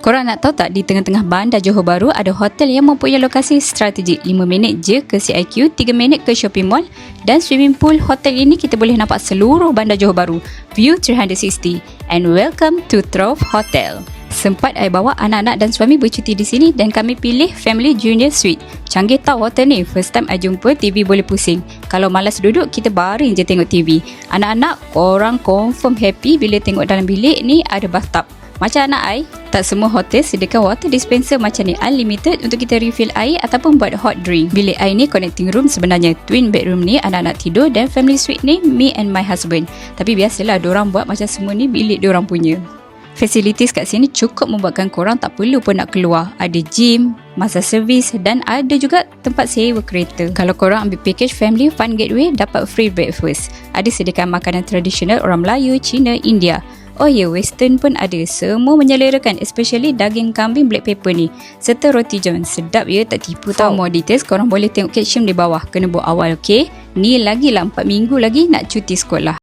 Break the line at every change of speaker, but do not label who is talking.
Korang nak tahu tak, di tengah-tengah bandar Johor Bahru ada hotel yang mempunyai lokasi strategik. 5 minit je ke CIQ, 3 minit ke shopping mall dan swimming pool. Hotel ini kita boleh nampak seluruh bandar Johor Bahru, view 360. And welcome to Trove Hotel. Sempat saya bawa anak-anak dan suami bercuti di sini dan kami pilih Family Junior Suite. Canggih tau hotel ni, first time I jumpa TV boleh pusing. Kalau malas duduk, kita baring je tengok TV. Anak-anak, korang confirm happy bila tengok dalam bilik ni ada bathtub. Macam anak I, tak semua hotel sediakan water dispenser macam ni, unlimited untuk kita refill air ataupun buat hot drink. Bilik I ni connecting room sebenarnya. Twin bedroom ni anak-anak tidur dan family suite ni me and my husband. Tapi biasalah diorang buat macam semua ni bilik diorang punya. Facilities kat sini cukup membuatkan korang tak perlu pun nak keluar. Ada gym, massage service dan ada juga tempat sewa kereta. Kalau korang ambil package Family Fun Gateway, dapat free breakfast. Ada sediakan makanan tradisional orang Melayu, Cina, India. Oh ya, western pun ada. Semua menyelerakan, especially daging kambing black pepper ni serta roti john. Sedap ya, tak tipu tau. For more details, korang boleh tengok caption di bawah. Kena buat awal, okey? Ni lagi lah 4 minggu lagi nak cuti sekolah.